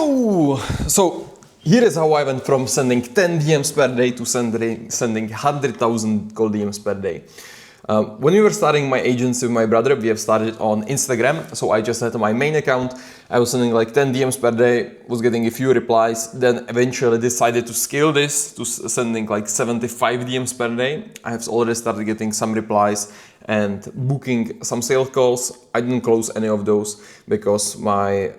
So here is how I went from sending 10 DMs per day to sending 100,000 cold DMs per day. When we were starting my agency with my brother, we have started on Instagram. So I just had my main account. I was sending like 10 DMs per day, was getting a few replies. Then eventually decided to scale this to sending like 75 DMs per day. I have already started getting some replies and booking some sales calls. I didn't close any of those because my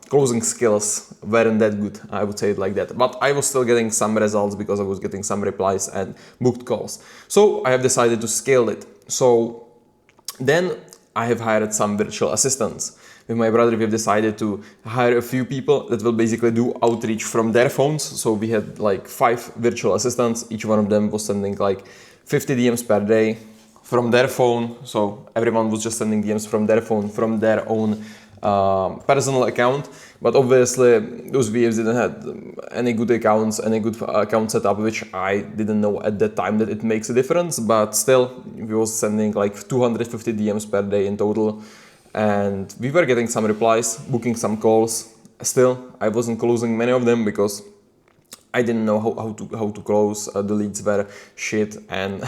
closing skills weren't that good, I would say it like that. But I was still getting some results because I was getting some replies and booked calls. So I have decided to scale it. So then I have hired some virtual assistants. With my brother, we have decided to hire a few people that will basically do outreach from their phones. So we had like 5 virtual assistants. Each one of them was sending like 50 DMs per day from their phone. So everyone was just sending DMs from their phone, from their own personal account. But obviously those VAs didn't have any good accounts, any good account setup, which I didn't know at that time that it makes a difference. But still, we was sending like 250 DMs per day in total, and we were getting some replies, booking some calls. Still, I wasn't closing many of them because I didn't know how to close. The leads were shit and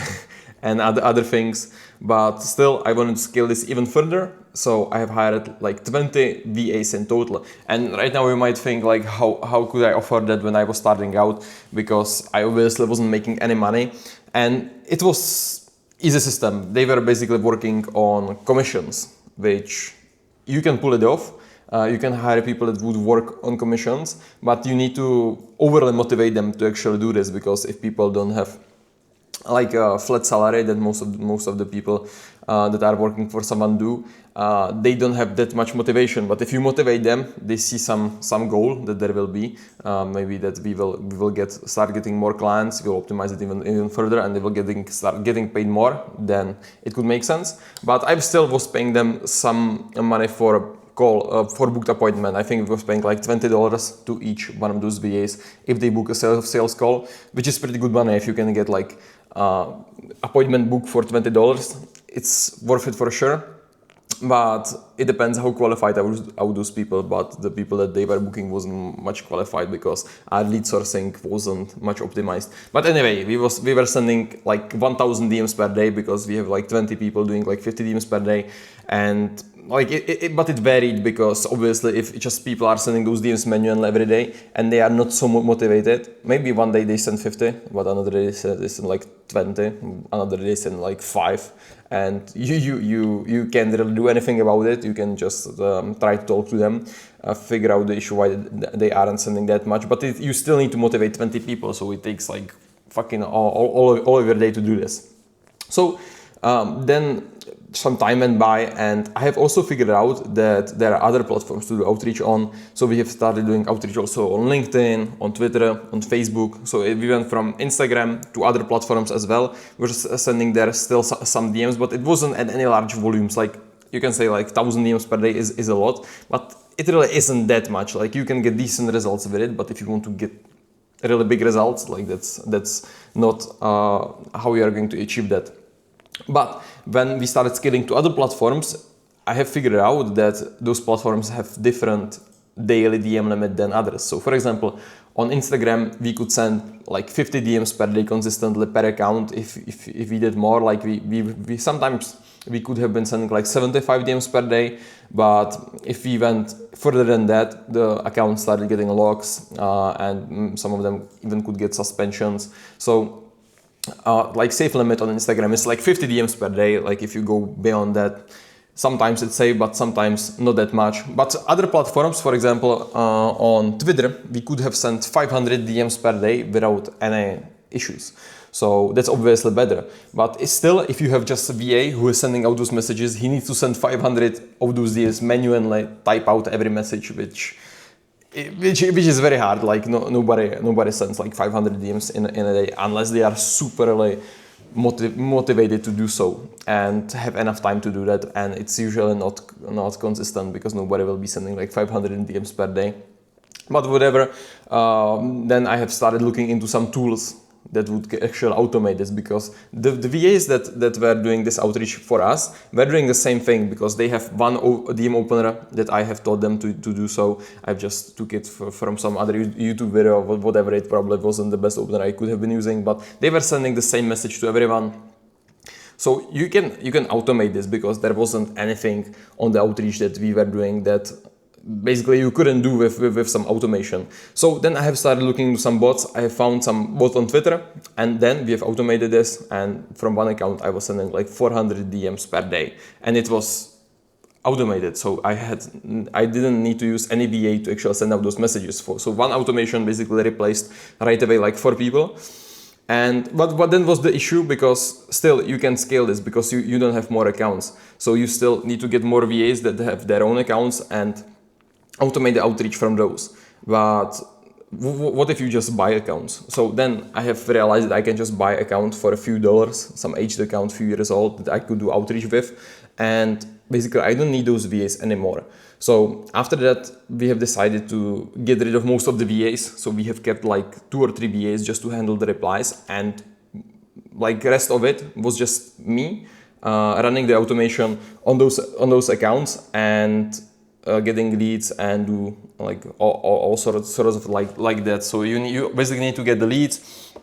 and other things. But still, I wanted to scale this even further. So I have hired like 20 VAs in total. And right now you might think like, how could I offer that when I was starting out? Because I obviously wasn't making any money. And it was easy system. They were basically working on commissions, which you can pull it off. You can hire people that would work on commissions, but you need to overly motivate them to actually do this, because if people don't have like a flat salary that most of the people that are working for someone do, they don't have that much motivation. But if you motivate them, they see some goal that there will be, maybe that we will start getting more clients, we'll optimize it even further, and they will start getting paid more, then it could make sense. But I still was paying them some money for a call, for booked appointment. I think it was paying like $20 to each one of those VAs if they book a sales call, which is pretty good money. If you can get like appointment book for $20, it's worth it for sure. But it depends how qualified are those people. But the people that they were booking wasn't much qualified because our lead sourcing wasn't much optimized. But anyway, we were sending like 1,000 DMs per day because we have like 20 people doing like 50 DMs per day. And like but it varied, because obviously if just people are sending those DMs manually every day and they are not so motivated, maybe one day they send 50, but another day they send like 20, another day they send like 5, and you can't really do anything about it. You can just try to talk to them, figure out the issue why they aren't sending that much, but you still need to motivate 20 people, so it takes like fucking all of your day to do this. So then some time went by, and I have also figured out that there are other platforms to do outreach on. So we have started doing outreach also on LinkedIn, on Twitter, on Facebook. So we went from Instagram to other platforms as well. We're sending there still some DMs, but it wasn't at any large volumes. Like you can say like 1,000 DMs per day is a lot, but it really isn't that much. Like you can get decent results with it, but if you want to get really big results, like that's not how you are going to achieve that. But when we started scaling to other platforms, I have figured out that those platforms have different daily DM limit than others. So for example, on Instagram, we could send like 50 DMs per day consistently per account. If we did more, like we sometimes we could have been sending like 75 DMs per day. But if we went further than that, the account started getting locks, and some of them even could get suspensions. So like safe limit on Instagram is like 50 DMs per day. Like if you go beyond that, sometimes it's safe, but sometimes not that much. But other platforms, for example, on Twitter, we could have sent 500 DMs per day without any issues. So that's obviously better. But it's still, if you have just a VA who is sending out those messages, he needs to send 500 of those DMs manually, type out every message, which is very hard. Like nobody sends like 500 DMs in a day unless they are super motivated to do so and have enough time to do that. And it's usually not consistent, because nobody will be sending like 500 DMs per day. But whatever. Then I have started looking into some tools that would actually automate this, because the VAs that were doing this outreach for us were doing the same thing, because they have one DM opener that I have taught them to do so. I've just took it from some other YouTube video, whatever. It probably wasn't the best opener I could have been using, but they were sending the same message to everyone. So you can automate this, because there wasn't anything on the outreach that we were doing that basically you couldn't do with some automation. So then I have started looking into some bots. I have found some bot on Twitter, and then we have automated this, and from one account I was sending like 400 DMs per day, and it was automated. So I didn't need to use any VA to actually send out those messages. So one automation basically replaced right away like 4 people. And but then was the issue, because still you can scale this, because you don't have more accounts. So you still need to get more VAs that have their own accounts and automate the outreach from those. But what if you just buy accounts? So then I have realized that I can just buy account for a few dollars, some aged account, few years old, that I could do outreach with, and basically I don't need those VAs anymore. So after that, we have decided to get rid of most of the VAs. So we have kept like 2 or 3 VAs just to handle the replies, and like the rest of it was just me running the automation on those accounts, and getting leads and do like all sorts of like that. So you basically need to get the leads,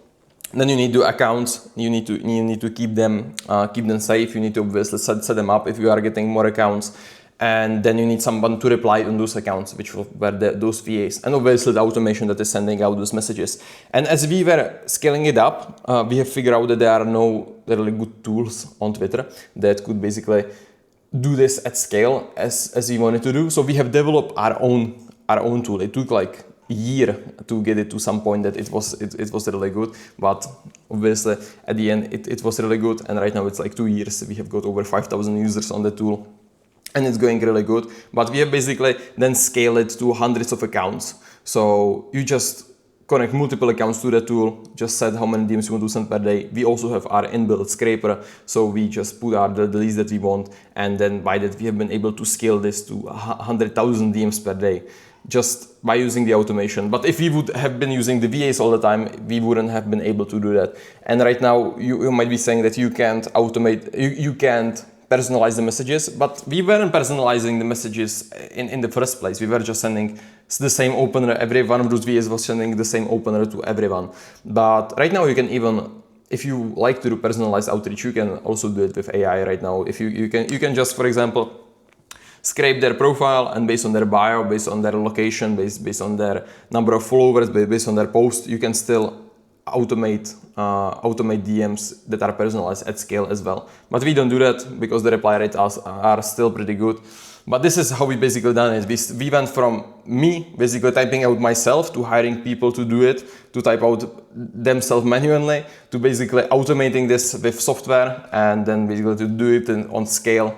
then you need to accounts. You need to keep them safe. You need to obviously set them up if you are getting more accounts, and then you need someone to reply on those accounts, which were those VAs, and obviously the automation that is sending out those messages. And as we were scaling it up, we have figured out that there are no really good tools on Twitter that could basically do this at scale as we wanted to do. So we have developed our own tool. It took like a year to get it to some point that it was really good, but obviously at the end it was really good, and right now it's like 2 years. We have got over 5,000 users on the tool, and it's going really good. But we have basically then scaled it to hundreds of accounts. So you just connect multiple accounts to the tool, just set how many DMs you want to send per day. We also have our inbuilt scraper, so we just put out the leads that we want, and then by that we have been able to scale this to 100,000 DMs per day just by using the automation. But if we would have been using the VAs all the time, we wouldn't have been able to do that. And right now you might be saying that you can't automate, you can't personalize the messages, but we weren't personalizing the messages in the first place. We were just sending the same opener. Every one of those VAs was sending the same opener to everyone. But right now you can even, if you like to do personalized outreach, you can also do it with AI right now. If you can just, for example, scrape their profile, and based on their bio, based on their location, based on their number of followers, based on their post, you can still automate DMs that are personalized at scale as well. But we don't do that because the reply rates are still pretty good. But this is how we basically done it. We went from me basically typing out myself to hiring people to do it, to type out themselves manually, to basically automating this with software, and then basically to do it on scale.